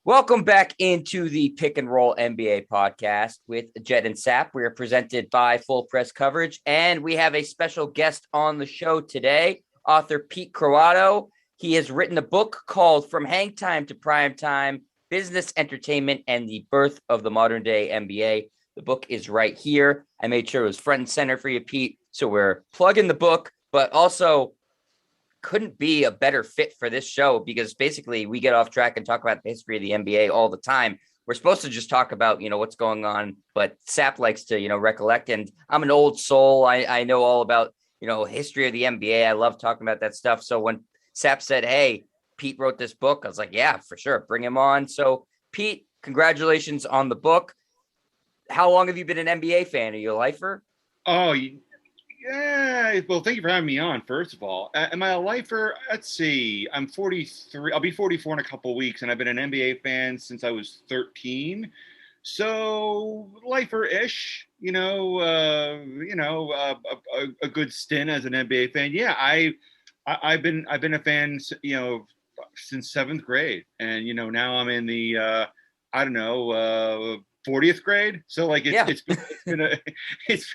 Welcome back into the Pick and Roll NBA podcast with Jed and Sap. We are presented by Full Press Coverage, and we have a special guest on the show today, author Pete Croatto. He has written a book called From Hang Time to Prime Time, Business, Entertainment, and the Birth of the Modern Day NBA. The book is right here. I made sure it was front and center for you, Pete. So we're plugging the book, but also couldn't be a better fit for this show because basically we get off track and talk about the history of the NBA all the time. We're supposed to just talk about, what's going on, but Sap likes to, recollect. And I'm an old soul. I know all about, history of the NBA. I love talking about that stuff. So when Sap said, hey, Pete wrote this book, I was like, yeah, for sure. Bring him on. So Pete, congratulations on the book. How long have you been an NBA fan? Are you a lifer? Oh, yeah. Well, thank you for having me on, first of all. Am I a lifer? Let's see. I'm 43. I'll be 44 in a couple of weeks, and I've been an NBA fan since I was 13. So lifer-ish, a good stint as an NBA fan. Yeah, I've been a fan, since seventh grade, and now I'm in the 40th grade. So like it's been a it's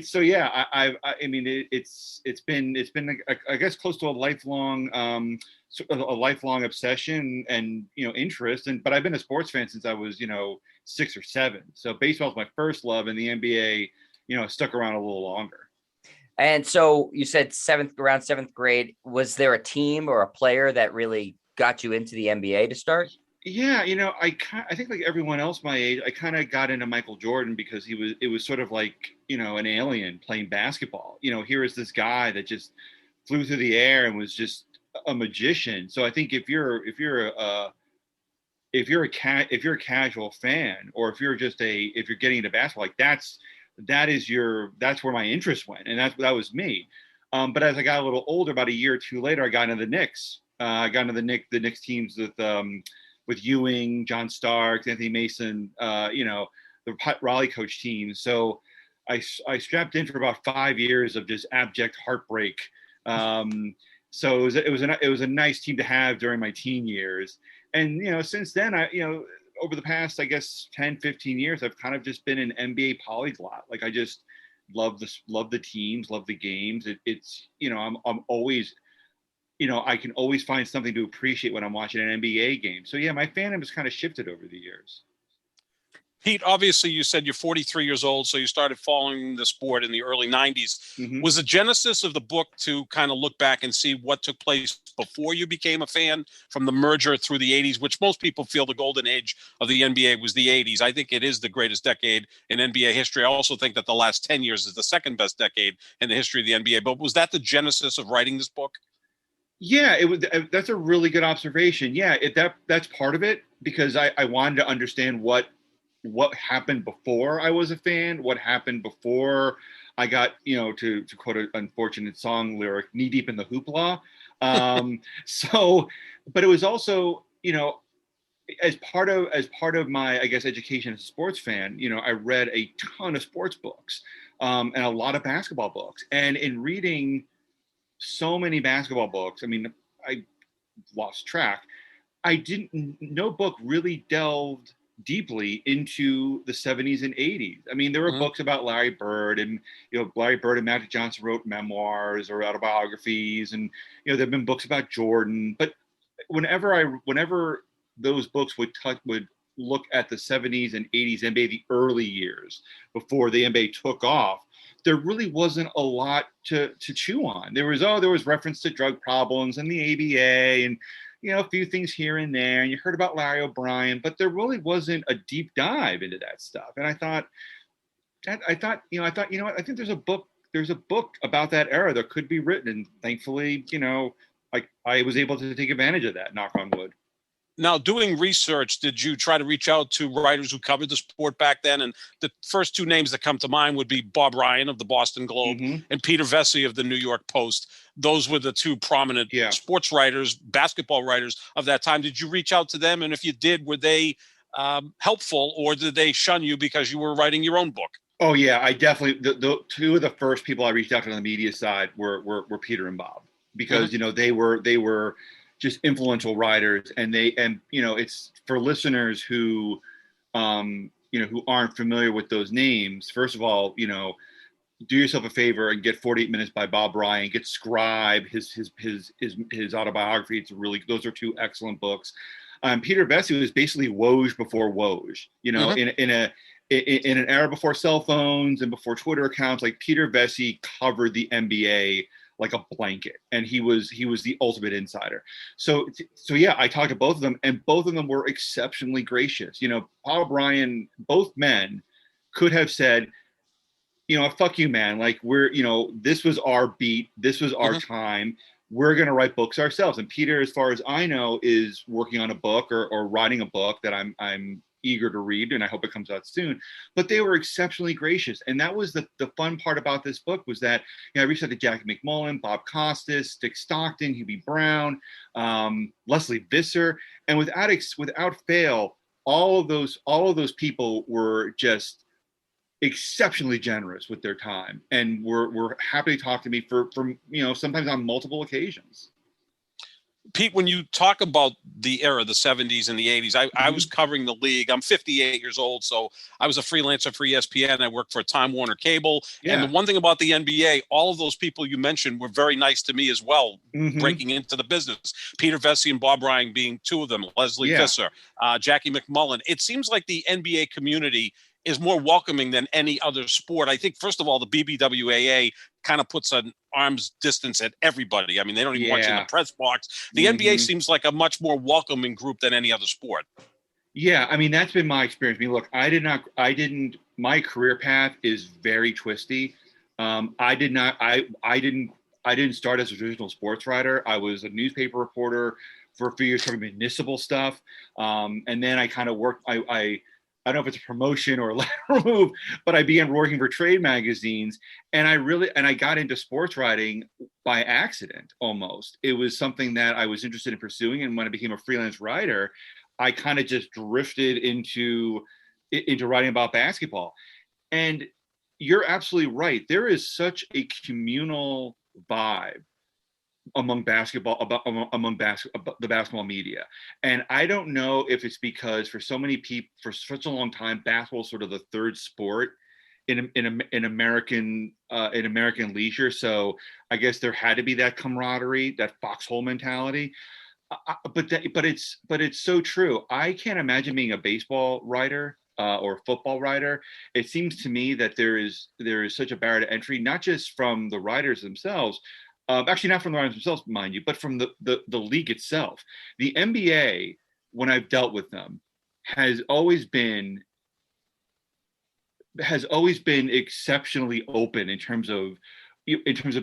so yeah. It's been I guess close to a lifelong obsession and interest, but I've been a sports fan since I was 6 or 7. So baseball's my first love, and the NBA stuck around a little longer. And so you said around seventh grade. Was there a team or a player that really got you into the NBA to start? Yeah, I think like everyone else my age, I kind of got into Michael Jordan because it was sort of like, an alien playing basketball. Here is this guy that just flew through the air and was just a magician. So I think if you're a casual fan, or if you're getting into basketball, like that's where my interest went, and that was me. But as I got a little older, about a year or two later, I got into the Knicks. I got into the Knicks teams with Ewing, John Starks, Anthony Mason, the Pat Riley coach team. So I strapped in for about 5 years of just abject heartbreak. So it was a nice team to have during my teen years. And, since then, over the past, I guess, 10, 15 years, I've kind of just been an NBA polyglot. Like I just love the teams, love the games. I'm always, I can always find something to appreciate when I'm watching an NBA game. So yeah, my fandom has kind of shifted over the years. Pete, obviously you said you're 43 years old, so you started following the sport in the early 90s. Mm-hmm. Was the genesis of the book to kind of look back and see what took place before you became a fan, from the merger through the 80s, which most people feel the golden age of the NBA was the 80s. I think it is the greatest decade in NBA history. I also think that the last 10 years is the second best decade in the history of the NBA. But was that the genesis of writing this book? Yeah, that's a really good observation. Yeah, that's part of it, because I wanted to understand what happened before I was a fan, what happened before I got, to quote an unfortunate song lyric, knee deep in the hoopla. But it was also, as part of my, I guess, education as a sports fan, I read a ton of sports books, and a lot of basketball books. And in reading so many basketball books, I lost track. No book really delved deeply into the 70s and 80s. There were books about Larry Bird, and Larry Bird and Magic Johnson wrote memoirs or autobiographies, and there've been books about Jordan. But whenever those books would look at the 70s and 80s NBA, the early years before the NBA took off, there really wasn't a lot to chew on. There was reference to drug problems and the ABA and a few things here and there, and you heard about Larry O'Brien, but there really wasn't a deep dive into that stuff. And I thought, I think there's a book about that era that could be written, and thankfully, I was able to take advantage of that, knock on wood. Now, doing research, did you try to reach out to writers who covered the sport back then? And the first two names that come to mind would be Bob Ryan of the Boston Globe, mm-hmm. and Peter Vesey of the New York Post. Those were the two prominent sports writers, basketball writers of that time. Did you reach out to them? And if you did, were they helpful, or did they shun you because you were writing your own book? Oh, yeah, I definitely, the two of the first people I reached out to on the media side were Peter and Bob, because, mm-hmm. They were just influential writers, and it's for listeners who who aren't familiar with those names. First of all, do yourself a favor and get 48 Minutes by Bob Ryan. Get Scribe, his autobiography. Those are two excellent books. Peter Vesey was basically Woj before Woj. In an era before cell phones and before Twitter accounts, like Peter Vesey covered the NBA like a blanket, and he was the ultimate insider. So yeah, I talked to both of them, and both of them were exceptionally gracious. Bob Ryan, both men could have said, fuck you, man. Like, this was our beat. This was our time. We're going to write books ourselves. And Peter, as far as I know, is working on a book or writing a book that I'm eager to read, and I hope it comes out soon. But they were exceptionally gracious. And that was the fun part about this book, was that, I reached out to Jackie McMullen, Bob Costas, Dick Stockton, Hubie Brown, Leslie Visser. And without fail, all of those people were just exceptionally generous with their time, and were happy to talk to me for sometimes on multiple occasions. Pete, when you talk about the era, the 70s and the 80s, I was covering the league. I'm 58 years old, so I was a freelancer for ESPN. I worked for Time Warner Cable. Yeah. And the one thing about the NBA, all of those people you mentioned were very nice to me as well, breaking into the business. Peter Vesey and Bob Ryan being two of them, Leslie Visser, Jackie McMullen. It seems like the NBA community is more welcoming than any other sport. I think, first of all, the BBWAA kind of puts an arm's distance at everybody. I mean, they don't even want you in the press box. The NBA seems like a much more welcoming group than any other sport. Yeah, I mean, that's been my experience. I mean, look, my career path is very twisty. I didn't start as a traditional sports writer. I was a newspaper reporter for a few years covering municipal stuff. And then I kind of worked, I don't know if it's a promotion or a lateral move, but I began working for trade magazines, and I got into sports writing by accident almost. It was something that I was interested in pursuing, and when I became a freelance writer, I kind of just drifted into writing about basketball. And you're absolutely right. There is such a communal vibe among the basketball media. And I don't know if it's because for so many people, for such a long time, basketball is sort of the third sport in American leisure. So I guess there had to be that camaraderie, that foxhole mentality. But it's so true. I can't imagine being a baseball writer or football writer. It seems to me that there is such a barrier to entry, not just from the writers themselves, actually not from the writers themselves, mind you, but from the league itself. The NBA, when I've dealt with them, has always been exceptionally open in terms of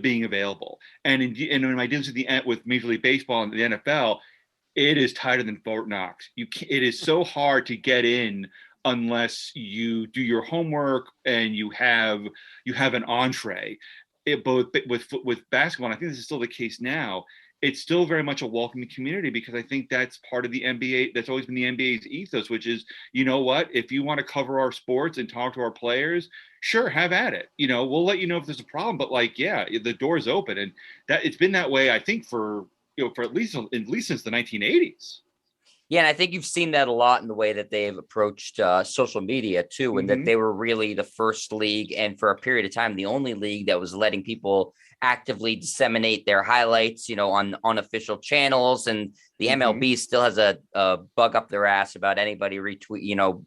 being available. And in my dealings with Major League Baseball and the NFL, it is tighter than Fort Knox. It is so hard to get in unless you do your homework and you have an entree. But with basketball, and I think this is still the case now, it's still very much a welcoming community, because I think that's part of the NBA. That's always been the NBA's ethos, which is, you know what, if you want to cover our sports and talk to our players, sure, have at it. We'll let you know if there's a problem, but the door's open. And that it's been that way, I think, for at least since the 1980s. Yeah, and I think you've seen that a lot in the way that they've approached social media too, and that they were really the first league, and for a period of time, the only league that was letting people actively disseminate their highlights, on unofficial channels. And the MLB still has a bug up their ass about anybody retweet,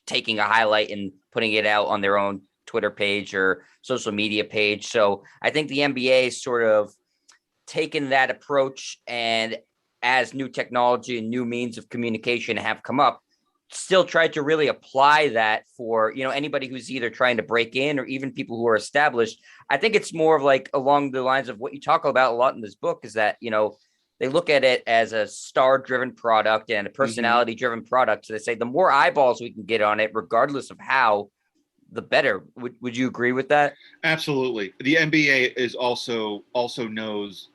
taking a highlight and putting it out on their own Twitter page or social media page. So I think the NBA is sort of taken that approach, and as new technology and new means of communication have come up, still tried to really apply that for, anybody who's either trying to break in or even people who are established. I think it's more of like along the lines of what you talk about a lot in this book, is that, they look at it as a star-driven product and a personality-driven product. So they say the more eyeballs we can get on it, regardless of how, the better. Would you agree with that? Absolutely. The NBA is also knows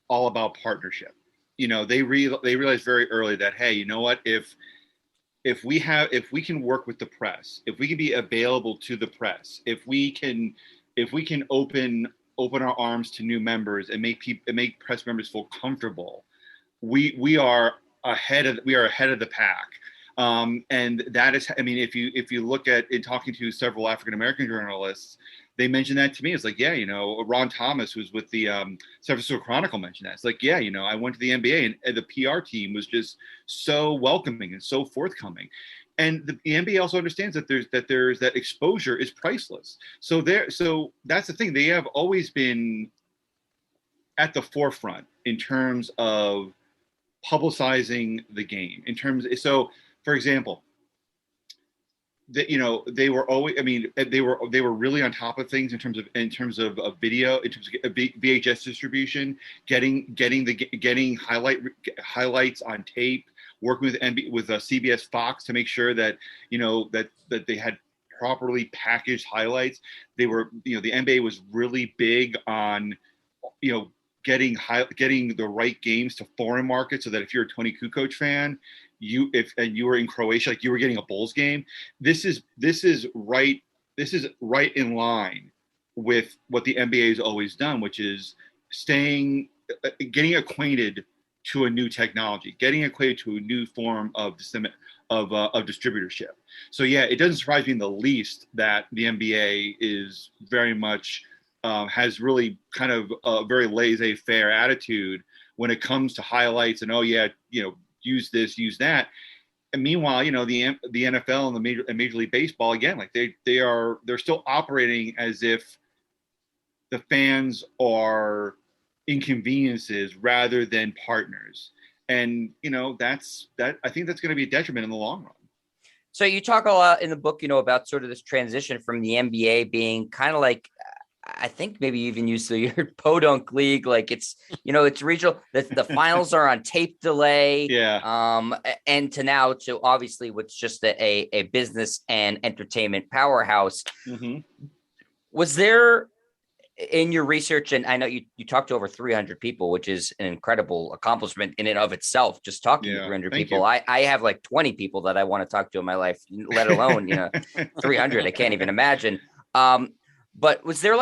all about partnership. They realized very early that, hey, you know what, if we can work with the press, if we can be available to the press, if we can open our arms to new members and make press members feel comfortable, we are ahead of the pack. And that is, I mean, if you look at in talking to several African American journalists, they mentioned that to me. It's like, yeah, Ron Thomas, who's with the San Francisco Chronicle, mentioned that. It's like, yeah, I went to the NBA and the PR team was just so welcoming and so forthcoming. And the NBA also understands that there's that exposure is priceless. So that's the thing. They have always been at the forefront in terms of publicizing the game. So for example, that they were always, I mean, they were really on top of things in terms of video, in terms of VHS distribution, getting highlights on tape, working with CBS Fox to make sure that that they had properly packaged highlights. They were, the NBA was really big on getting the right games to foreign markets, so that if you're a Tony Kukoc fan, and you were in Croatia, like you were getting a Bulls game. This is right in line with what the NBA has always done, which is getting acquainted to a new technology, getting acquainted to a new form of distributorship. So yeah, it doesn't surprise me in the least that the NBA is very much has really kind of a very laissez-faire attitude when it comes to highlights and, oh yeah, use this, use that. And meanwhile, the NFL and the Major League Baseball, again, like they're still operating as if the fans are inconveniences rather than partners. And I think that's going to be a detriment in the long run. So you talk a lot in the book, about sort of this transition from the NBA being kind of like, I think maybe you even use the word podunk league. Like it's regional. The finals are on tape delay. Yeah. And to obviously what's just a business and entertainment powerhouse. Mm-hmm. Was there in your research, and I know you talked to over 300 people, which is an incredible accomplishment in and of itself, just talking to 300 people. I have like 20 people that I want to talk to in my life, let alone, 300. I can't even imagine. But was there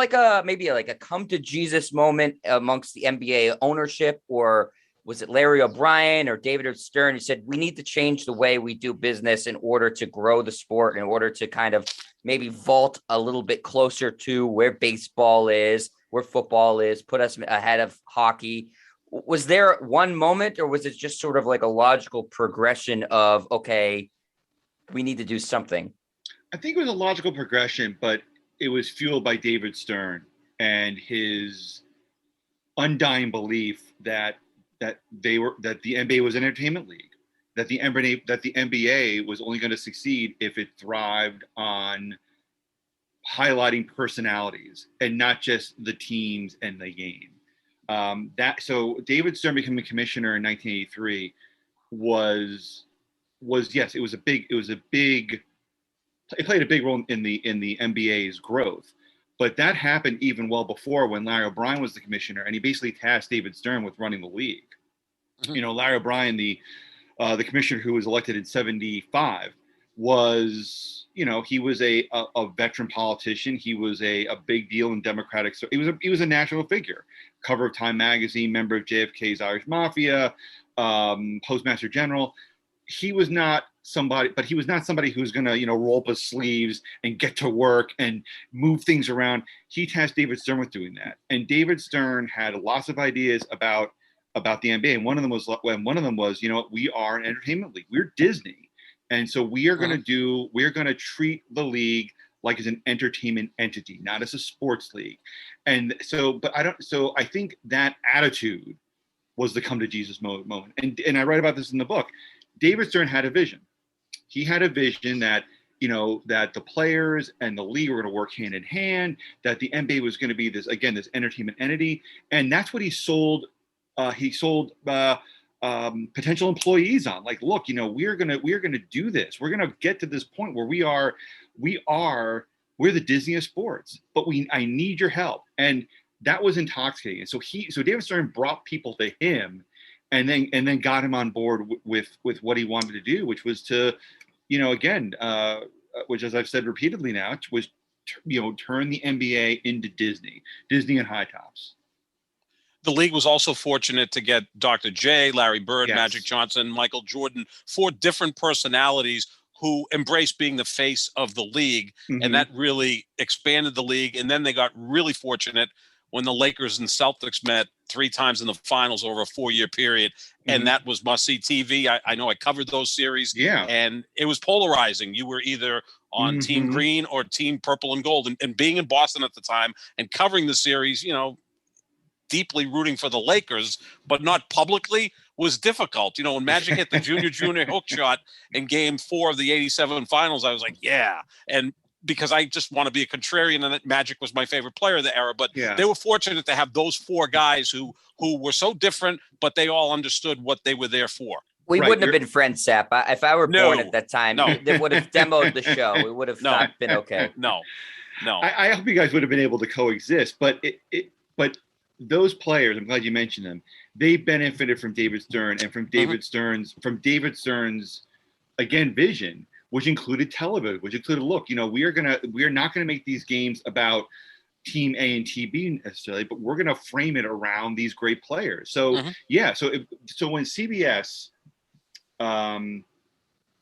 maybe a come to Jesus moment amongst the NBA ownership, or was it Larry O'Brien or David Stern who said, we need to change the way we do business in order to grow the sport, in order to kind of maybe vault a little bit closer to where baseball is, where football is, put us ahead of hockey? Was there one moment, or was it just sort of like a logical progression of, okay, we need to do something? I think it was a logical progression, but it was fueled by David Stern and his undying belief that the NBA was an entertainment league, that the NBA was only going to succeed if it thrived on highlighting personalities and not just the teams and the game. So David Stern becoming commissioner in 1983 was yes, it played a big role in the NBA's growth. But that happened even well before, when Larry O'Brien was the commissioner, and he basically tasked David Stern with running the league. Mm-hmm. Larry O'Brien, the commissioner who was elected in 1975, was, he was a veteran politician. He was a big deal in Democratic. So he was a national figure. Cover of Time magazine, member of JFK's Irish Mafia, Postmaster General. He was not somebody who's going to, roll up his sleeves and get to work and move things around. He tasked David Stern with doing that. And David Stern had lots of ideas about the NBA. And one of them was, we are an entertainment league. We're Disney. And so we're going to treat the league like as an entertainment entity, not as a sports league. And so, I think that attitude was the come to Jesus moment. And I write about this in the book. David Stern had a vision. He had a vision that, that the players and the league were going to work hand in hand, that the NBA was going to be this entertainment entity. And that's what he sold. He sold potential employees on. Like, look, we're going to do this. We're going to get to this point where we're the Disney of sports, but I need your help. And that was intoxicating. And so David Stern brought people to him, and then got him on board with what he wanted to do, which was to, which, as I've said repeatedly now, was, turn the NBA into Disney and High Tops. The league was also fortunate to get Dr. J, Larry Bird, Yes. Magic Johnson, Michael Jordan, 4 different personalities who embraced being the face of the league. And that really expanded the league. And then they got really fortunate when the Lakers and Celtics met 3 times in the finals over a 4-year period. And that was must-see TV. I know I covered those series. Yeah. And it was polarizing. You were either on Team Green or Team Purple and Gold. And being in Boston at the time and covering the series, deeply rooting for the Lakers, but not publicly, was difficult. When Magic hit the junior hook shot in game 4 of the 87 finals, I was like, yeah. And because I just want to be a contrarian, and Magic was my favorite player of the era, but they were fortunate to have those 4 guys who were so different, but they all understood what they were there for. We wouldn't have been friends, Sap. If I were born at that time, they would have demoed the show. It would have not been okay. No. I hope you guys would have been able to coexist, but but those players, I'm glad you mentioned them. They benefited from David Stern and from David Stern's again vision, which included television, which included we are not gonna make these games about Team A and Team B necessarily, but we're gonna frame it around these great players. So so when CBS when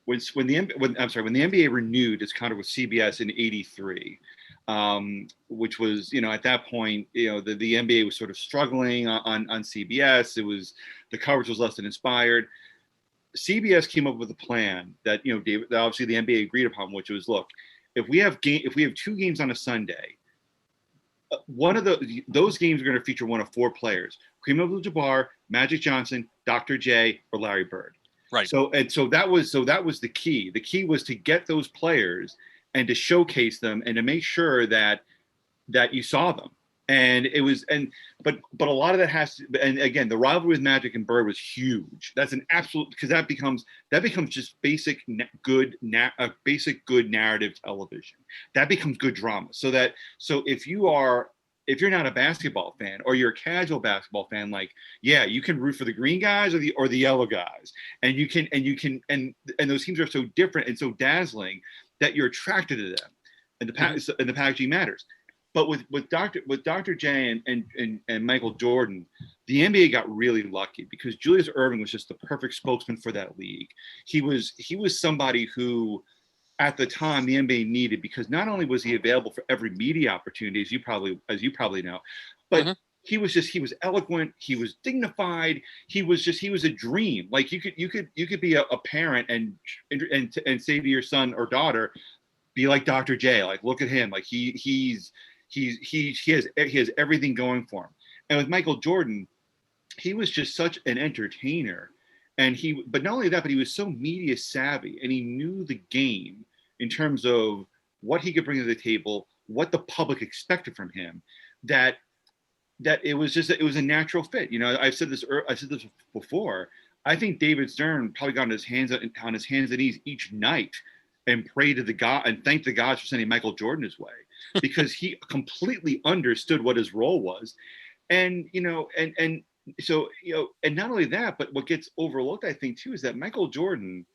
the NBA renewed its contract with CBS in '83. Which was, at that point, the NBA was sort of struggling on CBS. The coverage was less than inspired. CBS came up with a plan that, obviously the NBA agreed upon, which was, look, if we have 2 games on a Sunday, one of those games are going to feature one of 4 players: Kareem Abdul-Jabbar, Magic Johnson, Dr. J, or Larry Bird. Right. So that was the key. The key was to get those players and to showcase them and to make sure that you saw them. And it was, but a lot of that has to, and again, the rivalry with Magic and Bird was huge. That's an absolute, because that becomes just basic good narrative television. That becomes good drama. So if you're not a basketball fan, or you're a casual basketball fan, you can root for the green guys or the yellow guys. And those teams are so different and so dazzling that you're attracted to them, and the packaging matters. But with Dr. J and Michael Jordan, the NBA got really lucky because Julius Erving was just the perfect spokesman for that league. He was somebody who, at the time, the NBA needed, because not only was he available for every media opportunity, as you probably know, but he was eloquent. He was dignified. He was a dream. Like you could be a parent and say to your son or daughter, be like Dr. J. Like, look at him. Like he has everything going for him. And with Michael Jordan, he was just such an entertainer. But not only that, but he was so media savvy, and he knew the game in terms of what he could bring to the table, what the public expected from him, that it was a natural fit. I've said this before. I think David Stern probably got on his hands and knees each night and prayed to the God and thanked the gods for sending Michael Jordan his way, because he completely understood what his role was. And so and not only that, but what gets overlooked, I think, too, is that Michael Jordan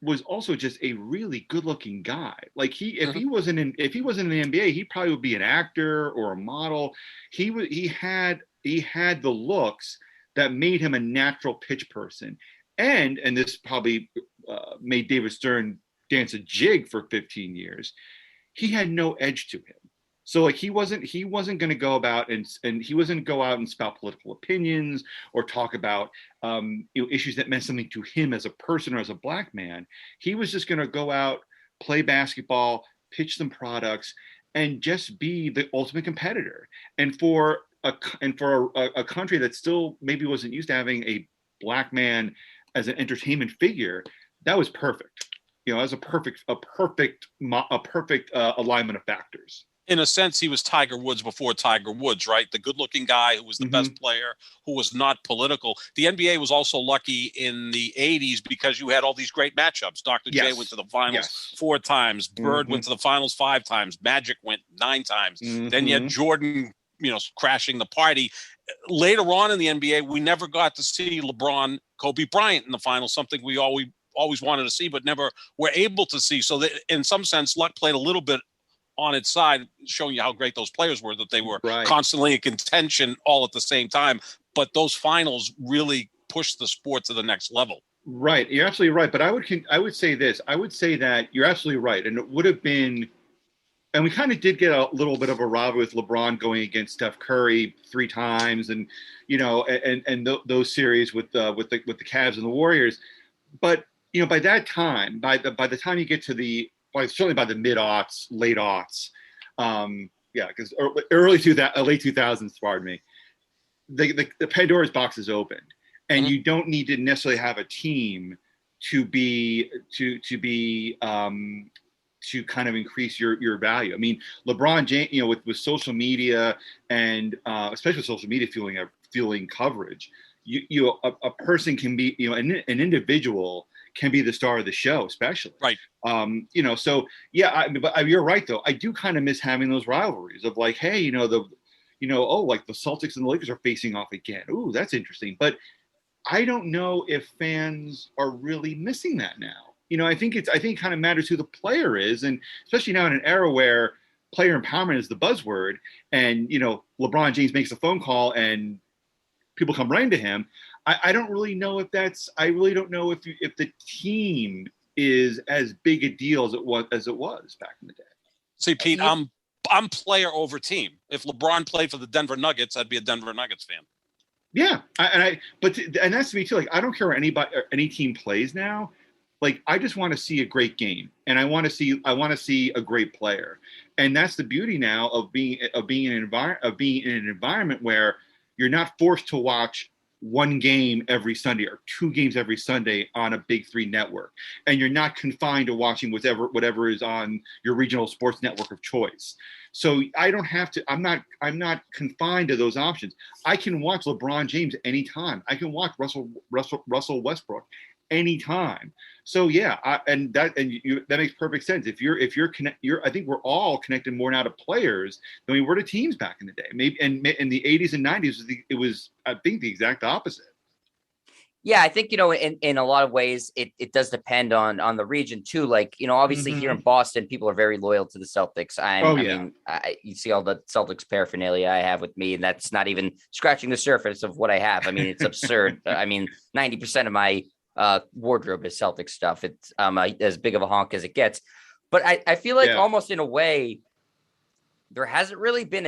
was also just a really good-looking guy. Like if he wasn't in the NBA, he probably would be an actor or a model. He had the looks that made him a natural pitch person, and this probably made David Stern dance a jig for 15 years. He had no edge to him. So he wasn't going to go about and he wasn't go out and spout political opinions or talk about issues that meant something to him as a person or as a black man. He was just going to go out, play basketball, pitch some products, and just be the ultimate competitor. And for a country that still maybe wasn't used to having a black man as an entertainment figure, that was perfect. As a perfect alignment of factors. In a sense, he was Tiger Woods before Tiger Woods, right? The good-looking guy who was the best player, who was not political. The NBA was also lucky in the 80s because you had all these great matchups. Dr. J went to the finals 4 times. Bird went to the finals 5 times. Magic went 9 times. Then you had Jordan, crashing the party. Later on in the NBA, we never got to see LeBron, Kobe Bryant in the finals, something we always wanted to see, but never were able to see. So that, in some sense, luck played a little bit on its side, showing you how great those players were, that they were Right. constantly in contention all at the same time. But those finals really pushed the sport to the next level. Right. You're absolutely right. But I would say this. I would say that you're absolutely right. And it would have been, and we kind of did get a little bit of a rivalry with LeBron going against Steph Curry 3 times, and those series with the Cavs and the Warriors. But by that time, by the time you get to certainly by the mid-aughts, late aughts, because late 2000s, pardon me, the Pandora's box is opened, and you don't need to necessarily have a team to kind of increase your value. I mean, LeBron James, with social media and especially with social media fueling coverage, a person can be, an individual can be the star of the show, especially. Right. So yeah, but you're right though. I do kind of miss having those rivalries of like, hey, like the Celtics and the Lakers are facing off again. Ooh, that's interesting. But I don't know if fans are really missing that now. I think it kind of matters who the player is, and especially now in an era where player empowerment is the buzzword, and LeBron James makes a phone call and people come running to him. I don't really know if I really don't know if the team is as big a deal as it was back in the day. See, Pete, I'm player over team. If LeBron played for the Denver Nuggets, I'd be a Denver Nuggets fan. Yeah, and that's to me too. Like, I don't care where any team plays now. Like, I just want to see a great game, and I want to see a great player, and that's the beauty now of being in an environment where you're not forced to watch one game every Sunday or 2 games every Sunday on a big 3 network, and you're not confined to watching whatever is on your regional sports network of choice. So I don't have to. I'm not confined to those options. I can watch LeBron James anytime. I can watch Russell Westbrook anytime. So yeah, that makes perfect sense. If I think we're all connected more now to players than we were to teams back in the day. Maybe in the 80s and 90s, it was I think the exact opposite. Yeah, I think, in a lot of ways, it does depend on the region too. Like, obviously here in Boston, people are very loyal to the Celtics. You see all the Celtics paraphernalia I have with me, and that's not even scratching the surface of what I have. I mean, it's absurd. 90% of my wardrobe is Celtics stuff. It's as big of a honk as it gets. But I feel like almost in a way, there hasn't really been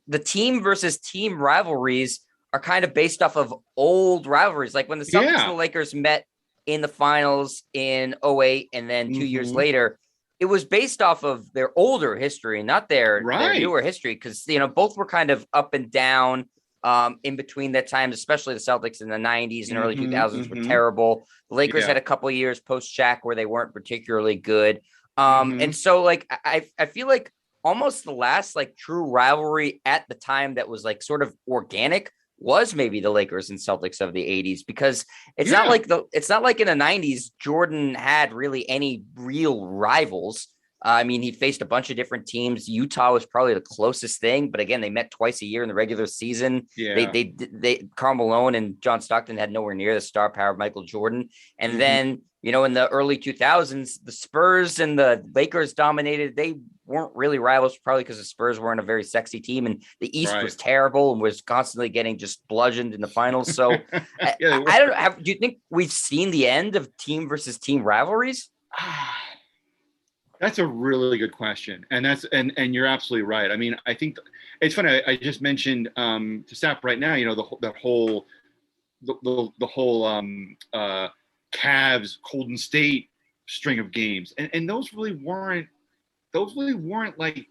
the team versus team rivalries are kind of based off of old rivalries. Like when the Celtics and the Lakers met in the finals in 2008, and then 2 years later, it was based off of their older history, not their newer history. Because, both were kind of up and down in between that time, especially the Celtics in the 90s and early 2000s were terrible. The Lakers had a couple of years post Shaq where they weren't particularly good. And so like, I feel like almost the last like true rivalry at the time that was like sort of organic was maybe the Lakers and Celtics of the 80s, because it's not like in the 90s Jordan had really any real rivals. He faced a bunch of different teams. Utah was probably the closest thing, but again, they met twice a year in the regular season. They Karl Malone and John Stockton had nowhere near the star power of Michael Jordan. And then, in the early 2000s, the Spurs and the Lakers dominated. They weren't really rivals, probably because the Spurs weren't a very sexy team, and the East was terrible and was constantly getting just bludgeoned in the finals. So I don't know. Do you think we've seen the end of team versus team rivalries? That's a really good question, and you're absolutely right. I mean, I think it's funny. I just mentioned to Sap right now. The whole Cavs Golden State string of games, and those really weren't like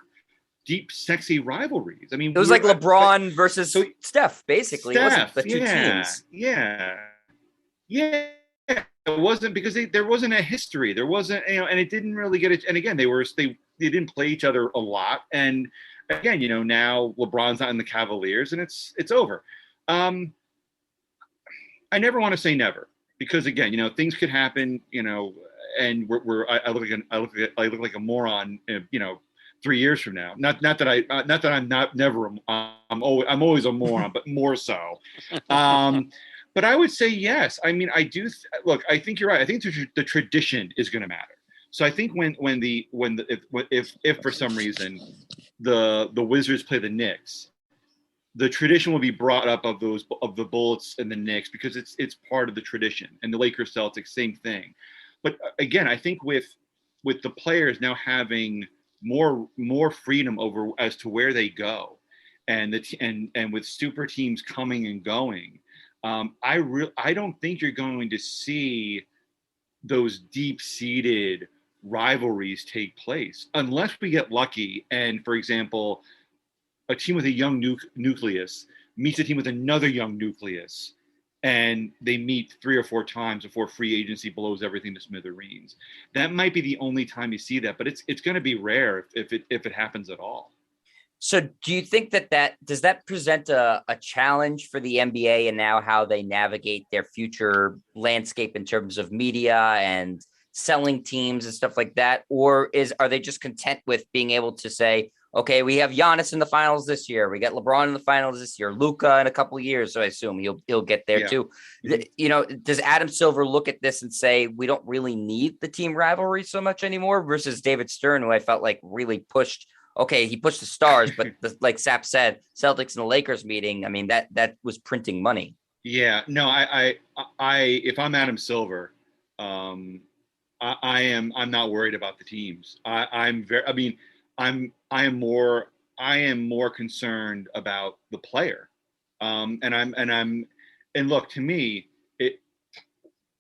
deep, sexy ririvalries. I mean, it was like LeBron versus Steph, basically. It wasn't the two teams. Yeah. It wasn't because there wasn't a history. There wasn't, and it didn't really get it. And again, they didn't play each other a lot. And again, now LeBron's not in the Cavaliers, and it's over. I never want to say never, because again, things could happen. And I look like a moron. 3 years from now. Not that I'm not never. I'm always a moron, but more so. But I would say yes. I mean, I do. Look, I think you're right. I think the tradition is going to matter. So I think if for some reason the Wizards play the Knicks, the tradition will be brought up of the Bullets and the Knicks because it's part of the tradition. And the Lakers Celtics, same thing. But again, I think with the players now having more freedom over as to where they go, and with super teams coming and going, I don't think you're going to see those deep-seated rivalries take place unless we get lucky. And for example, a team with a young nucleus meets a team with another young nucleus, and they meet 3 or 4 times before free agency blows everything to smithereens. That might be the only time you see that, but it's going to be rare if it happens at all. So do you think that does that present a challenge for the NBA and now how they navigate their future landscape in terms of media and selling teams and stuff like that? Or are they just content with being able to say, okay, we have Giannis in the finals this year, we got LeBron in the finals this year, Luka in a couple of years, so I assume he'll get there too. You know, does Adam Silver look at this and say we don't really need the team rivalry so much anymore versus David Stern, who I felt like really pushed? Okay, he pushed the stars, but like Sap said, Celtics and the Lakers meeting, I mean, that was printing money. Yeah, no, I if I'm Adam Silver, I'm not worried about the teams. I am more concerned about the player. And look, to me,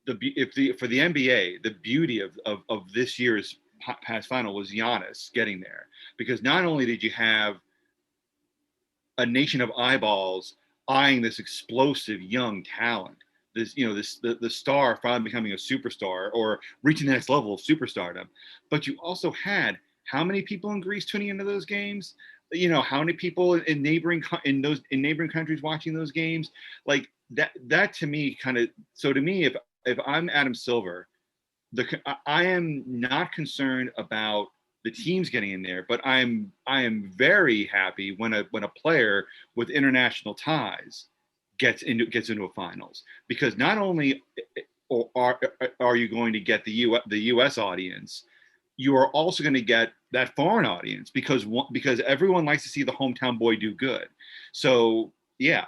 for the NBA, the beauty of this year's past final was Giannis getting there, because not only did you have a nation of eyeballs eyeing this explosive young talent, the star finally becoming a superstar or reaching the next level of superstardom, but you also had how many people in Greece tuning into those games? You know, how many people in neighboring countries watching those games? Like that to me so to me, if I'm Adam Silver, I am not concerned about the teams getting in there, but I am very happy when a player with international ties gets into a finals, because not only are you going to get the U.S. audience, you are also going to get that foreign audience because everyone likes to see the hometown boy do good. So that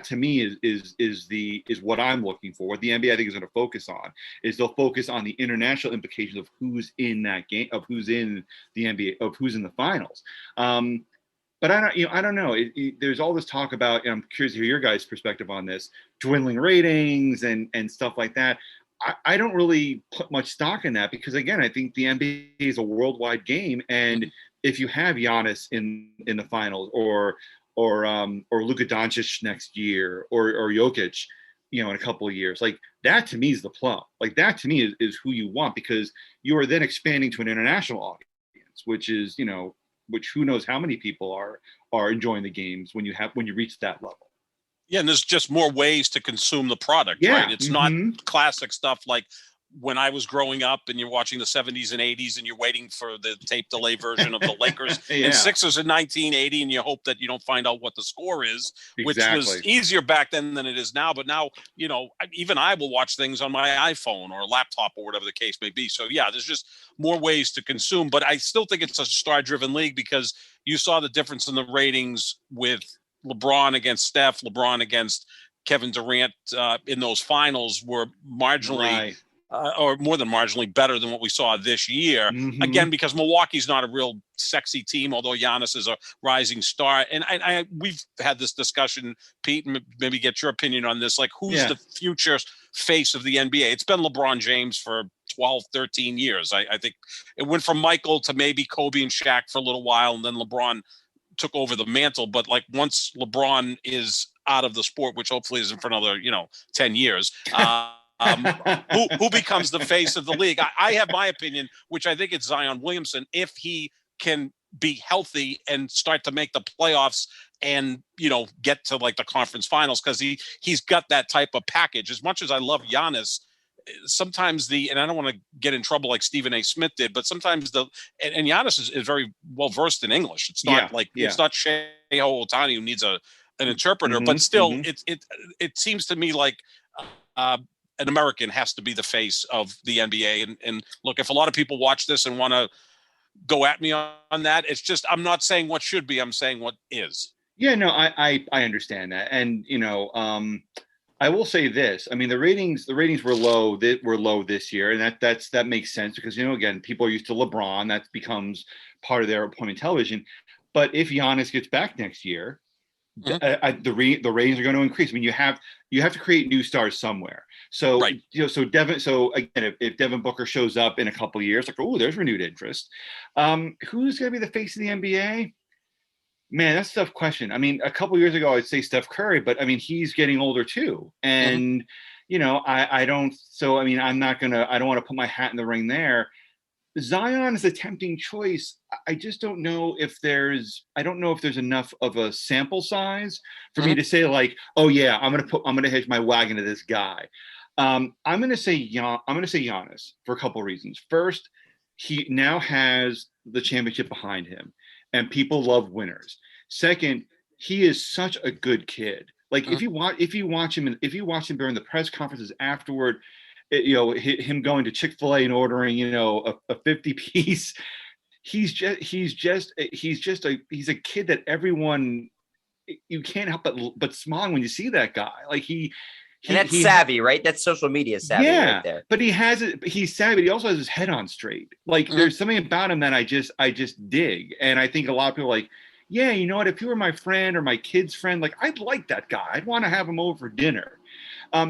to me is what I'm looking for. What the NBA I think is going to focus on is they'll focus on the international implications of who's in that game, of who's in the NBA, of who's in the finals. But I don't know. There's all this talk about, and I'm curious to hear your guys' perspective on this, dwindling ratings and stuff like that. I don't really put much stock in that, because again, I think the NBA is a worldwide game, and if you have Giannis in the finals, or Luka Doncic next year, or Jokic, in a couple of years, like that to me is the plum. Like that to me is who you want, because you are then expanding to an international audience, which who knows how many people are enjoying the games when you reach that level. Yeah, and there's just more ways to consume the product, right? It's not classic stuff like when I was growing up and you're watching the 70s and 80s and you're waiting for the tape delay version of the Lakers and Sixers in 1980, and you hope that you don't find out what the score is, which was easier back then than it is now. But now, even I will watch things on my iPhone or laptop or whatever the case may be. So yeah, there's just more ways to consume, but I still think it's a star-driven league, because you saw the difference in the ratings with LeBron against Steph, LeBron against Kevin Durant in those finals were marginally or more than marginally better than what we saw this year. Again, because Milwaukee's not a real sexy team, although Giannis is a rising star. And we've had this discussion, Pete, and maybe get your opinion on this. Like, who's the future face of the NBA? It's been LeBron James for 12, 13 years. I think it went from Michael to maybe Kobe and Shaq for a little while, and then LeBron took over the mantle. But like, once LeBron is out of the sport, which hopefully isn't for another 10 years, who becomes the face of the league? I have my opinion, which I think it's Zion Williamson, if he can be healthy and start to make the playoffs and get to like the conference finals, because he's got that type of package. As much as I love Giannis, sometimes and I don't want to get in trouble like Stephen A. Smith did, but sometimes and Giannis is very well versed in English. It's not it's not Shohei Ohtani who needs an interpreter, but still it seems to me like an American has to be the face of the NBA. And look, if a lot of people watch this and want to go at me on that, it's just, I'm not saying what should be, I'm saying what is. Yeah, no, I understand that. And, I will say this. I mean, the ratings were low this year. And that makes sense because, again, people are used to LeBron. That becomes part of their appointment television. But if Giannis gets back next year, the ratings are going to increase. I mean, you have to create new stars somewhere. So, right. So again, if Devin Booker shows up in a couple of years, like, oh, there's renewed interest. Who's going to be the face of the NBA? Man, that's a tough question. I mean, a couple of years ago, I'd say Steph Curry, but I mean, he's getting older too. And, I don't want to put my hat in the ring there. Zion is a tempting choice. I just don't know if there's enough of a sample size for me to say like, oh yeah, I'm going to hitch my wagon to this guy. I'm going to say Giannis for a couple of reasons. First, he now has the championship behind him and people love winners. Second, he is such a good kid. Like if you watch him during the press conferences afterward, him going to Chick-fil-A and ordering, a 50 piece. He's a kid that everyone, you can't help but smile when you see that guy. Like and that's savvy, right? That's social media savvy right there. But he's savvy. But he also has his head on straight. Like there's something about him that I just dig. And I think a lot of people are like, yeah, you know what? If you were my friend or my kid's friend, like I'd like that guy. I'd want to have him over for dinner.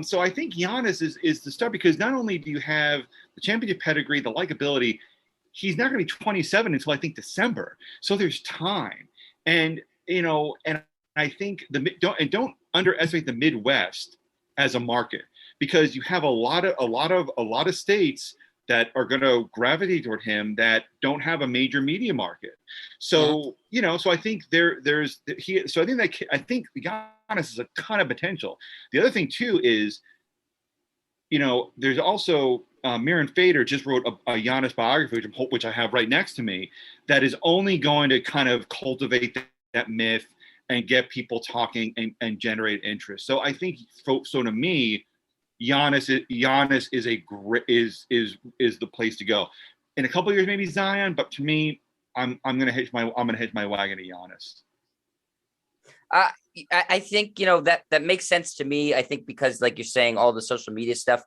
So I think Giannis is the star because not only do you have the championship pedigree, the likability, he's not going to be 27 until I think December. So there's time. And, and I think don't underestimate the Midwest as a market because you have a lot of states that are going to gravitate toward him that don't have a major media market. So, so I think I think Giannis has a ton of potential. The other thing too is, there's also Miran Fader just wrote a Giannis biography, which I have right next to me, that is only going to kind of cultivate that myth and get people talking and generate interest. So I think, so to me, Giannis is the place to go. In a couple of years, maybe Zion, but to me, I'm gonna hitch my wagon to Giannis. I think that makes sense to me. I think because, like you're saying, all the social media stuff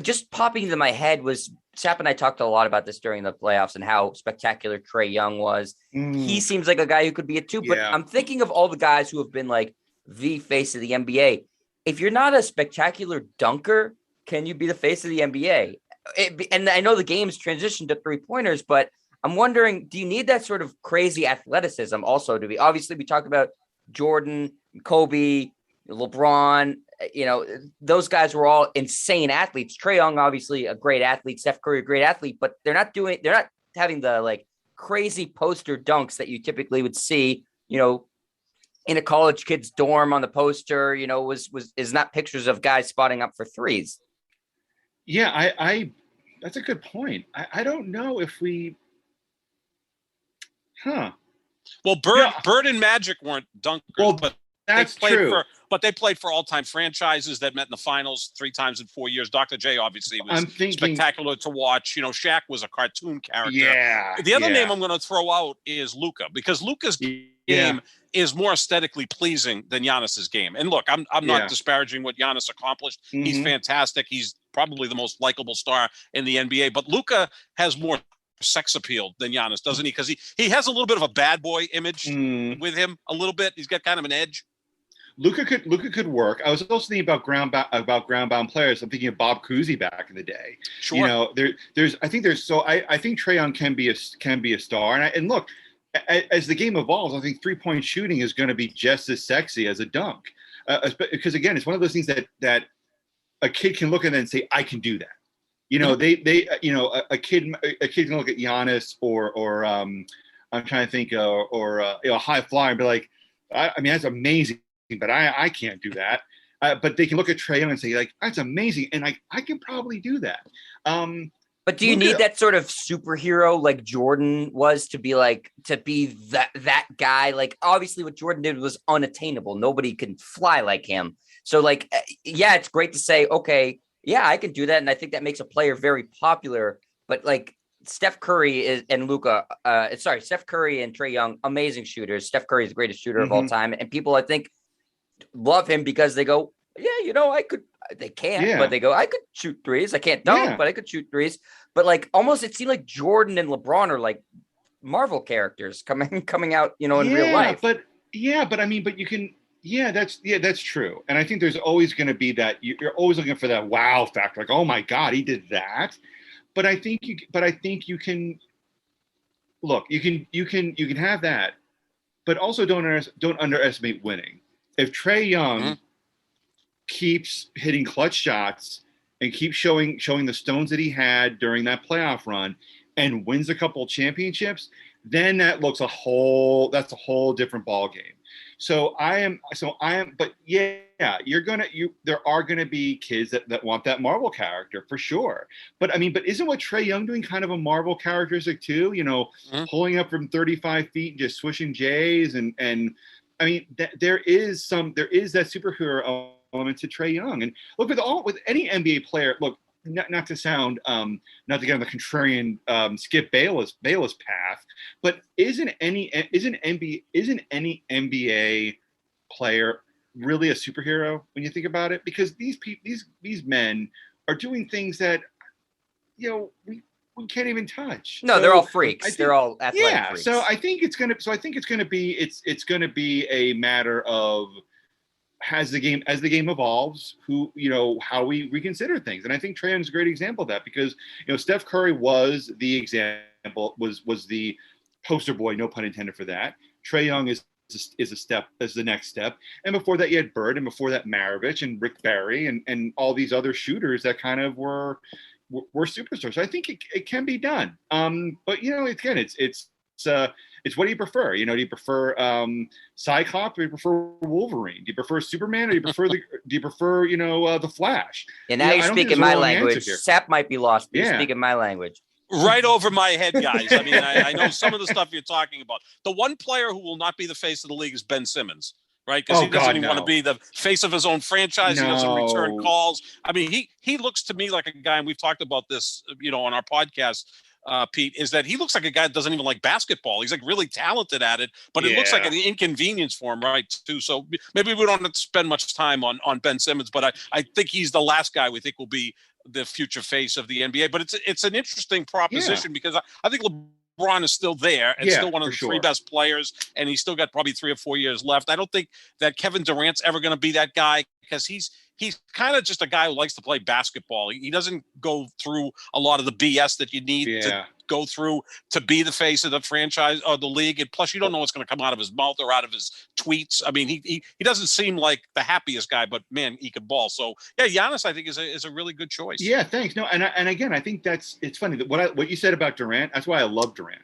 just popping into my head was Sap and I talked a lot about this during the playoffs and how spectacular Trae Young was. He seems like a guy who could be it too. But I'm thinking of all the guys who have been like the face of the NBA. If you're not a spectacular dunker, can you be the face of the NBA? And I know the game's transitioned to 3-pointers, but I'm wondering, do you need that sort of crazy athleticism also to be? Obviously, we talked about Jordan, Kobe, LeBron. Those guys were all insane athletes. Trae Young, obviously a great athlete. Steph Curry, a great athlete, but they're not having the like crazy poster dunks that you typically would see, in a college kid's dorm on the poster, is not pictures of guys spotting up for threes. Yeah, I that's a good point. I don't know if we, Well, Bird and Magic weren't dunkers, but that's true. But they played for all-time franchises that met in the finals 3 times in 4 years. Dr. J obviously was spectacular to watch. Shaq was a cartoon character. Yeah. The other name I'm going to throw out is Luka, because Luka's game is more aesthetically pleasing than Giannis's game. And look, I'm not disparaging what Giannis accomplished. He's fantastic. He's probably the most likable star in the NBA. But Luka has more sex appeal than Giannis, doesn't he? Because he has a little bit of a bad boy image with him, a little bit. He's got kind of an edge. Luka could work. I was also thinking about ground bound players. I'm thinking of Bob Cousy back in the day. Sure. I think Trae Young can be a star. And look, as the game evolves, I think 3-point shooting is going to be just as sexy as a dunk. Because again, it's one of those things that a kid can look at and say, I can do that. A kid can look at Giannis or I'm trying to think a high flyer and be like, I mean, that's amazing. But I can't do that. But they can look at Trae Young and say, like, that's amazing. And I can probably do that. But do you need that sort of superhero like Jordan was to be that guy? Like, obviously what Jordan did was unattainable. Nobody can fly like him. So, like, it's great to say, okay, Yeah, I can do that. And I think that makes a player very popular. But like Steph Curry and Steph Curry and Trae Young, amazing shooters. Steph Curry is the greatest shooter of all time. And people, I think, love him because they go, they can't, but they go, I could shoot threes. I can't dunk, but I could shoot threes. But like almost it seemed like Jordan and LeBron are like Marvel characters coming out, in real life. But you can, that's true. And I think there's always going to be that you're always looking for that wow factor. Like, oh my God, he did that. But I think you can look, you can have that, but also don't underestimate winning. If Trae Young keeps hitting clutch shots and keeps showing the stones that he had during that playoff run and wins a couple of championships, then that's a whole different ball game. But there are gonna be kids that want that Marvel character for sure. But isn't what Trae Young doing kind of a Marvel characteristic too? Pulling up from 35 feet and just swishing J's and there is that superhero element to Trae Young. And look, with any NBA player, look, not to sound not to get on the contrarian Skip Bayless path, but isn't any NBA player really a superhero when you think about it? Because these men are doing things that we can't even touch. No, they're all freaks. They're all athletic freaks. So I think it's gonna be a matter of, as the game evolves, how we reconsider things. And I think Trae Young's a great example of that, because Steph Curry was the example, was the poster boy, no pun intended for that. Trae Young is the next step. And before that you had Bird, and before that Maravich and Rick Barry and all these other shooters that kind of were superstars. So I think it can be done. But again, it's what do you prefer? Do you prefer Cyclops, or do you prefer Wolverine? Do you prefer Superman, or do you prefer the Flash? And now you're speaking my language. Sap might be lost, but you're speaking my language. Right over my head, guys. I mean, I know some of the stuff you're talking about. The one player who will not be the face of the league is Ben Simmons. Right, because he doesn't even want to be the face of his own franchise. He doesn't return calls. I mean, he looks to me like a guy, and we've talked about this, on our podcast, Pete, is that he looks like a guy that doesn't even like basketball. He's like really talented at it, but it looks like an inconvenience for him, right, too. So maybe we don't have to spend much time on Ben Simmons, but I think he's the last guy we think will be the future face of the NBA. But it's an interesting proposition because I think LeBron is still there and still one of the three best players, and he's still got probably 3 or 4 years left. I don't think that Kevin Durant's ever going to be that guy, because he's kind of just a guy who likes to play basketball. He doesn't go through a lot of the BS that you need to go through to be the face of the franchise or the league. And plus, you don't know what's going to come out of his mouth or out of his tweets. I mean, he doesn't seem like the happiest guy, but man, he can ball. So yeah, Giannis, I think is a really good choice. Yeah, thanks. No, and again, I think it's funny that what you said about Durant. That's why I love Durant,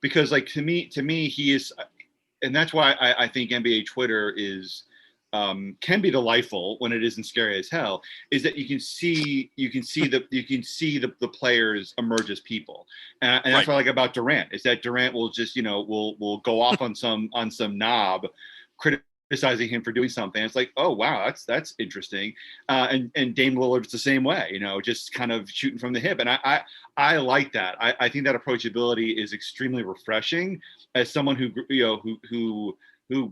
because like to me he is, and that's why I think NBA Twitter is. Can be delightful when it isn't scary as hell, is that you can see the players emerge as people, and that's what I like about Durant, is that Durant will just will go off on some knob criticizing him for doing something. It's like, oh wow, that's interesting, and Dame Lillard's the same way, just kind of shooting from the hip, and I like that. I think that approachability is extremely refreshing as someone who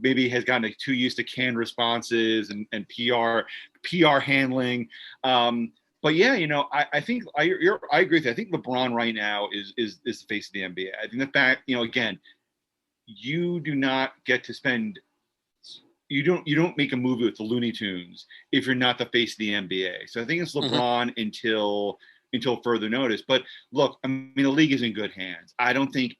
maybe has gotten too used to canned responses and PR handling. But yeah, I think I agree with you. I think LeBron right now is the face of the NBA. I think the fact, again, you do not get to spend. You don't make a movie with the Looney Tunes if you're not the face of the NBA. So I think it's LeBron until further notice. But look, I mean, the league is in good hands. I don't think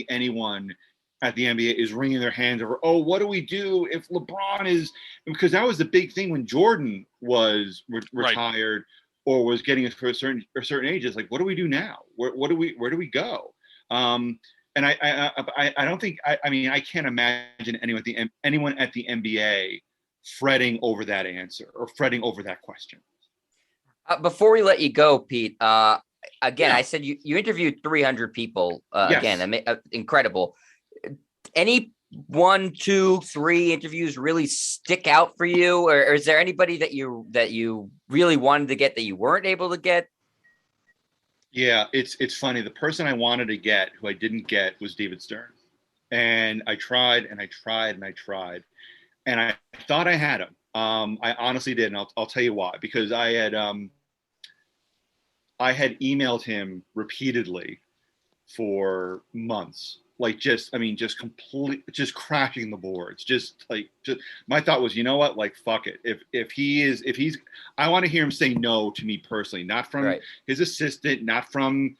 anyone at the NBA is wringing their hands over, oh, what do we do if LeBron is, because that was the big thing when Jordan was retired or was getting us for a certain age. It's like, what do we do now? Where do we go? And I don't think, I can't imagine anyone at the NBA fretting over that answer or fretting over that question. Before we let you go, Pete, again, I said you interviewed 300 people. Again, incredible. Any one, two, three interviews really stick out for you, or is there anybody that you really wanted to get that you weren't able to get? Yeah, it's funny. The person I wanted to get, who I didn't get, was David Stern, and I tried and I tried and I tried, and I thought I had him. I honestly did, and I'll tell you why. Because I had emailed him repeatedly for months, like just crashing the boards. Just my thought was, you know what, like fuck it. If he's, I want to hear him say no to me personally, not from his assistant, not from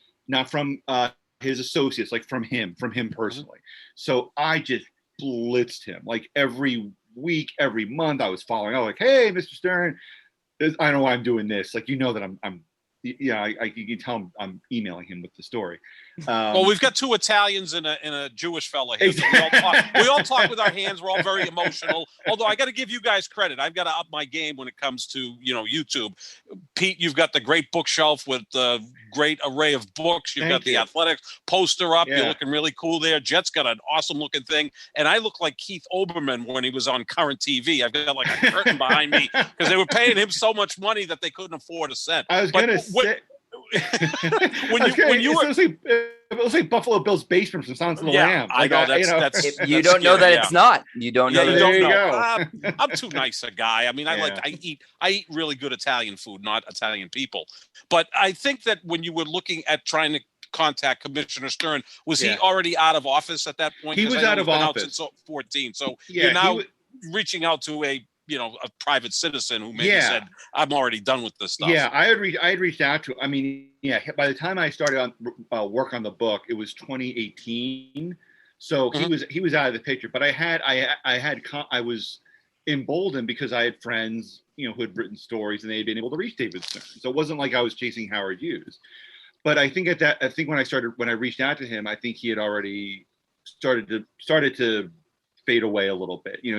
his associates, like from him personally. So I just blitzed him like every week, every month. I was following up, like, hey, Mr. Stern, I know why I'm doing this. Like, you know that I'm yeah, you can tell I'm emailing him with the story. Well, we've got two Italians and a Jewish fella here. So we all talk with our hands. We're all very emotional. Although I got to give you guys credit. I've got to up my game when it comes to, YouTube. Pete, you've got the great bookshelf with the great array of books. You've got the Athletics poster up. Yeah. You're looking really cool there. Jet's got an awesome looking thing. And I look like Keith Olbermann when he was on current TV. I've got like a curtain behind me because they were paying him so much money that they couldn't afford a set. I was going to say... it was like Buffalo Bill's basement from Silence of the Lambs. I know that's you don't know that it's not. You don't know. You don't know. I'm too nice a guy. I mean, I eat really good Italian food, not Italian people. But I think that when you were looking at trying to contact Commissioner Stern, was he already out of office at that point? He was out of office since 2014. So you're now reaching out to a private citizen who maybe said, I'm already done with this stuff. Yeah, I had reached out to, by the time I started on work on the book, it was 2018. So he was out of the picture, but I was emboldened because I had friends, who had written stories and they had been able to reach David Stern. So it wasn't like I was chasing Howard Hughes. But I think when I reached out to him, I think he had already started to fade away a little bit. He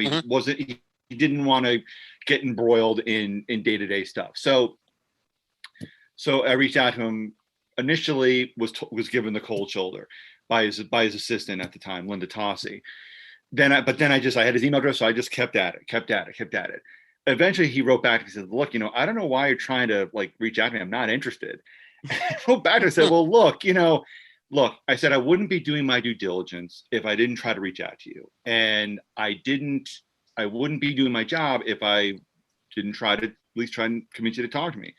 didn't want to get embroiled in day-to-day stuff. So I reached out to him. Initially was given the cold shoulder by his assistant at the time, Linda Tossi. Then I had his email address, so I just kept at it. Eventually he wrote back and he said, look, I don't know why you're trying to reach out to me. I'm not interested. I wrote back and said, well, look, I said, I wouldn't be doing my due diligence if I didn't try to reach out to you. And I wouldn't be doing my job if I didn't try to at least try and convince you to talk to me.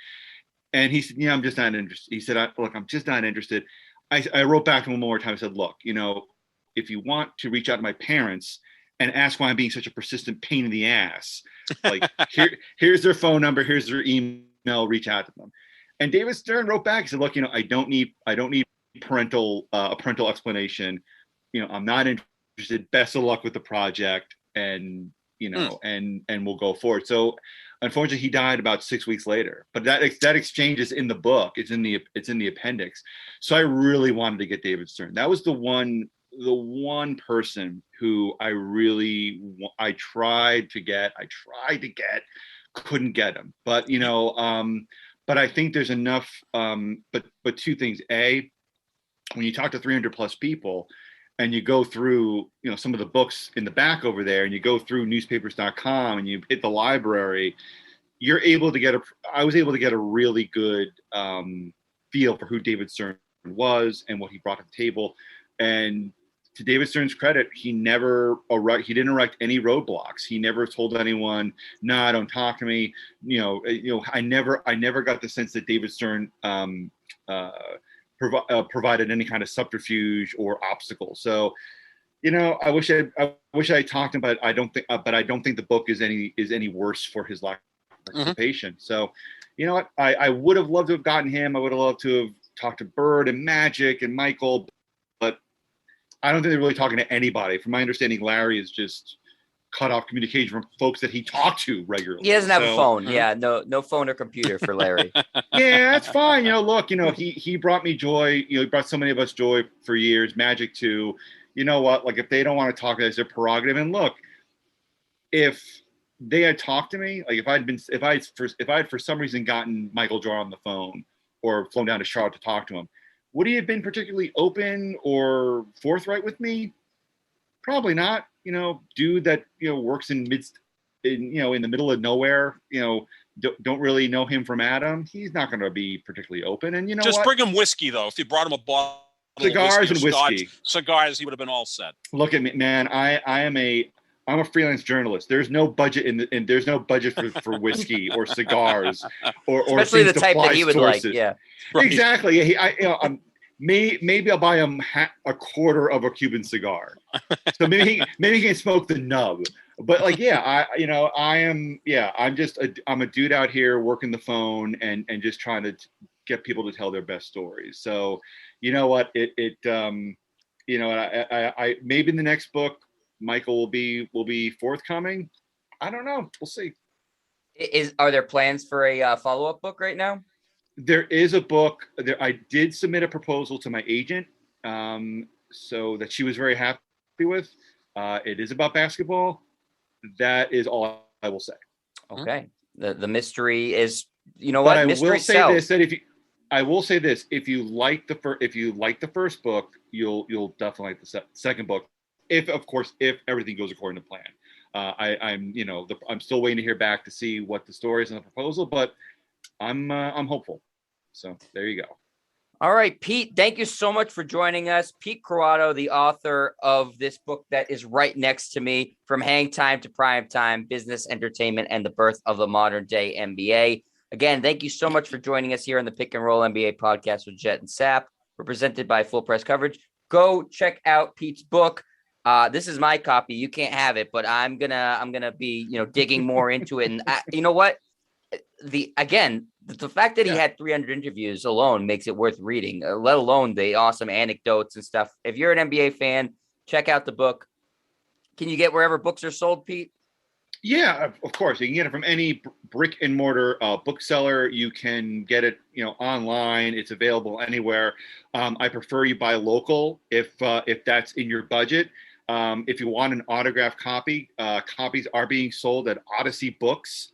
And he said, yeah, I'm just not interested. He said, look, I'm just not interested. I wrote back to him one more time. I said, look, if you want to reach out to my parents and ask why I'm being such a persistent pain in the ass, here's their phone number, here's their email, reach out to them. And David Stern wrote back. He said, look, I don't need a parental explanation. I'm not interested. Best of luck with the project. And and we'll go forward. So unfortunately he died about 6 weeks later, but that exchange is in the book. It's in the appendix. So I really wanted to get David Stern. That was the one person who I tried to get, couldn't get him. But, but I think there's enough, but two things. A, when you talk to 300 plus people, and you go through, some of the books in the back over there, and you go through newspapers.com and you hit the library, I was able to get a really good feel for who David Stern was and what he brought to the table. And to David Stern's credit, he didn't erect any roadblocks. He never told anyone, "No, don't talk to me." I never got the sense that David Stern provided any kind of subterfuge or obstacle. So, I wish I talked to him, but I don't think the book is any worse for his lack of participation. So, what? I would have loved to have gotten him. I would have loved to have talked to Bird and Magic and Michael, but I don't think they're really talking to anybody. From my understanding, Larry is just cut off communication from folks that he talked to regularly. He doesn't have a phone. Yeah, no phone or computer for Larry. Yeah, that's fine. Look, he brought me joy. He brought so many of us joy for years. Magic too. You know what? If they don't want to talk, it's their prerogative. And look, if they had talked to me, if I had for some reason gotten Michael Jordan on the phone or flown down to Charlotte to talk to him, would he have been particularly open or forthright with me? Probably not. Dude that works in the middle of nowhere. Don't really know him from Adam. He's not going to be particularly open. And just bring him whiskey though. If you brought him a bottle cigars of and whiskey, cigars, he would have been all set. Look at me, man. I'm a freelance journalist. There's no budget and there's no budget for whiskey or cigars or especially the type that he would sources. like. Yeah, right. Exactly. Maybe I'll buy him a quarter of a Cuban cigar, so maybe he can smoke the nub. But I'm a dude out here working the phone and just trying to get people to tell their best stories. So, you know what? Maybe in the next book, Michael will be forthcoming. I don't know. We'll see. Are there plans for a follow-up book right now? There is a book. I did submit a proposal to my agent, so that she was very happy with. It is about basketball. That is all I will say. Okay. The mystery is, what? But I mystery will say sells. this: that I will say this: if you like the first book, you'll definitely like the second book. If everything goes according to plan. I'm still waiting to hear back to see what the story is in the proposal, but I'm hopeful. So there you go. All right, Pete, thank you so much for joining us. Pete Croatto, the author of this book that is right next to me, From Hang Time to Prime Time, Business, Entertainment, and the Birth of the Modern Day NBA. Again, thank you so much for joining us here on the Pick and Roll NBA podcast with Jet and Sap. We're presented by Full Press Coverage. Go check out Pete's book. This is my copy. You can't have it, but I'm gonna be digging more into it. And you know what? The fact that he had 300 interviews alone makes it worth reading, let alone the awesome anecdotes and stuff. If you're an NBA fan, check out the book. Can you get wherever books are sold, Pete? Yeah, of course. You can get it from any brick and mortar bookseller. You can get it, online. It's available anywhere. I prefer you buy local if that's in your budget. If you want an autographed copy, copies are being sold at Odyssey Books.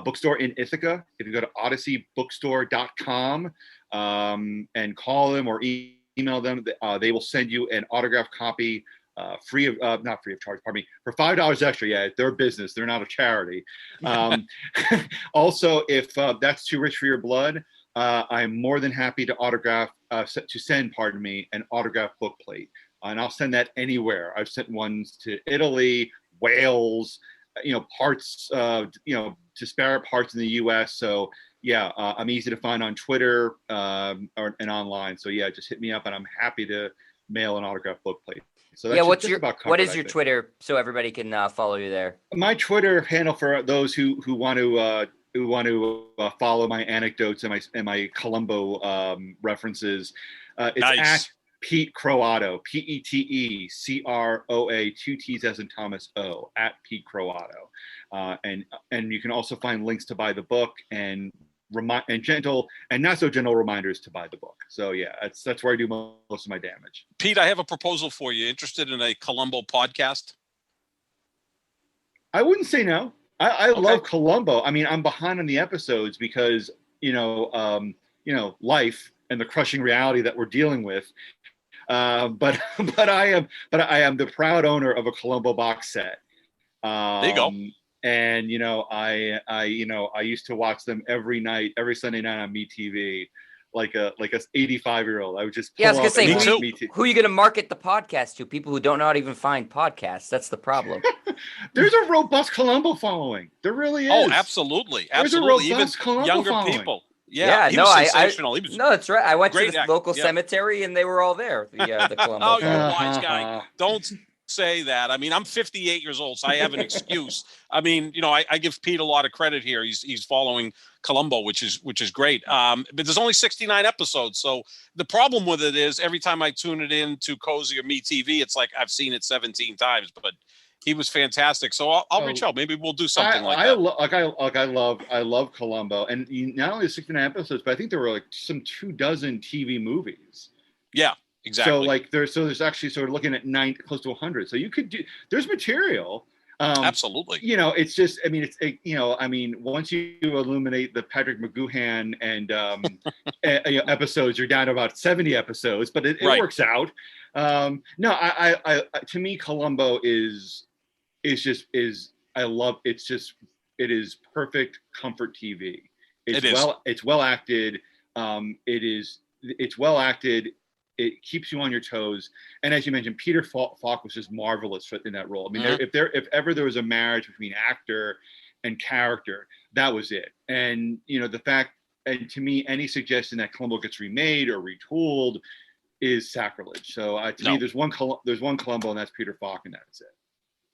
Bookstore in Ithaca. If you go to odysseybookstore.com and call them or email them, they will send you an autographed copy not free of charge, pardon me, for $5 extra. Yeah, their business. They're not a charity. Also, if that's too rich for your blood, I'm more than happy to send an autographed book plate. And I'll send that anywhere. I've sent ones to Italy, Wales, parts, disparate parts in the U.S. So yeah, I'm easy to find on Twitter and online. So yeah, just hit me up and I'm happy to mail an autographed book plate. So that's what is your Twitter so everybody can follow you there? My Twitter handle for those who want to follow my anecdotes and my Columbo references. It's at Pete Croatto, PETECROA, 2 T's as in Thomas O, at Pete Croatto. And you can also find links to buy the book and gentle and not so gentle reminders to buy the book. So yeah, that's where I do most of my damage. Pete, I have a proposal for you. Interested in a Columbo podcast? I wouldn't say no. I love Columbo. I mean, I'm behind on the episodes because life and the crushing reality that we're dealing with. But I am the proud owner of a Columbo box set. There you go. And I used to watch them every Sunday night on MeTV, like a 85-year-old. I would just I was gonna say, who are you gonna market the podcast to? People who don't know how to even find podcasts. That's the problem. There's a robust Columbo following. There really is. Oh, absolutely. There's a robust Columbo younger following. People. Yeah, he was sensational. No, that's right. I went to the local cemetery and they were all there. The Columbo. Oh, you're a wise guy. Don't say that. I mean, I'm 58 years old, so I have an excuse. I mean, I give Pete a lot of credit here. He's following Columbo, which is great. But there's only 69 episodes, so the problem with it is every time I tune it in to Cozy or MeTV, it's like I've seen it 17 times. But he was fantastic. So I'll reach out. Maybe we'll do something like that. I love Columbo, and not only 69 episodes, but I think there were like some 24 TV movies. Yeah, exactly. So there's actually sort of looking at close to 100. So you could there's material. Absolutely. You know, it's just, I mean, once you illuminate the Patrick McGoohan and episodes, you're down to about 70 episodes, but it works out. No, I to me, Columbo is it is perfect comfort TV. It's well acted. It's well acted. It keeps you on your toes. And as you mentioned, Peter Falk was just marvelous in that role. I mean, if ever there was a marriage between actor and character, that was it. And, you know, and to me, any suggestion that Columbo gets remade or retooled is sacrilege. So to me, there's one Columbo, and that's Peter Falk, and that's it.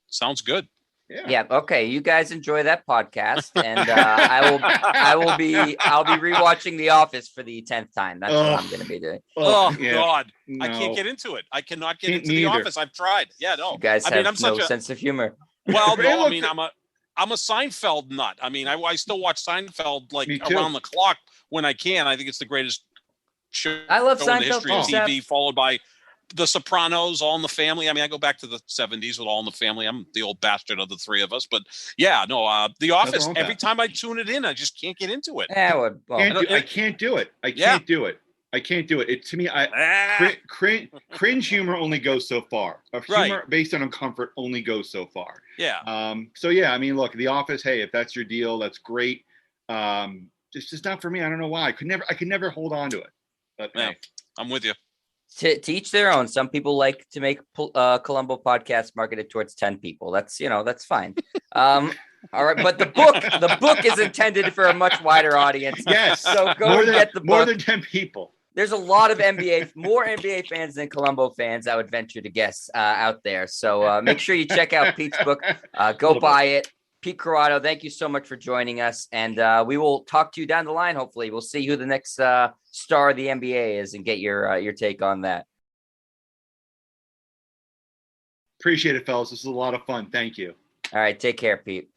Sounds good. Yeah. Okay. You guys enjoy that podcast, and I'll be rewatching The Office for the 10th time. That's what I'm going to be doing. God, no. I can't get into it. I cannot get into The Office. I've tried. Yeah, no. You guys have no sense of humor. Well, no. I mean, I'm a Seinfeld nut. I mean, I still watch Seinfeld like around the clock when I can. I think it's the greatest show I love in the Seinfeld history of TV, followed by The Sopranos, All in the Family. I mean, I go back to the 70s with All in the Family. I'm the old bastard of the three of us. But yeah, no, The Office, every time I tune it in, I just can't get into it. Yeah, I can't do it. I can't do it. It to me, cringe humor only goes so far. Humor based on comfort only goes so far. Yeah. So yeah, I mean, look, The Office. Hey, if that's your deal, that's great. It's just not for me. I don't know why. I could never hold on to it. But yeah, I'm with you. To each their own. Some people like to make Columbo podcasts marketed towards 10 people. That's fine. All right, but the book is intended for a much wider audience. Yes. So go get the book. More than 10 people. There's a lot of more NBA fans than Columbo fans, I would venture to guess, out there. So make sure you check out Pete's book. Go buy it. Pete Croatto, thank you so much for joining us. And we will talk to you down the line. Hopefully we'll see who the next star of the NBA is and get your take on that. Appreciate it, fellas. This is a lot of fun. Thank you. All right. Take care, Pete.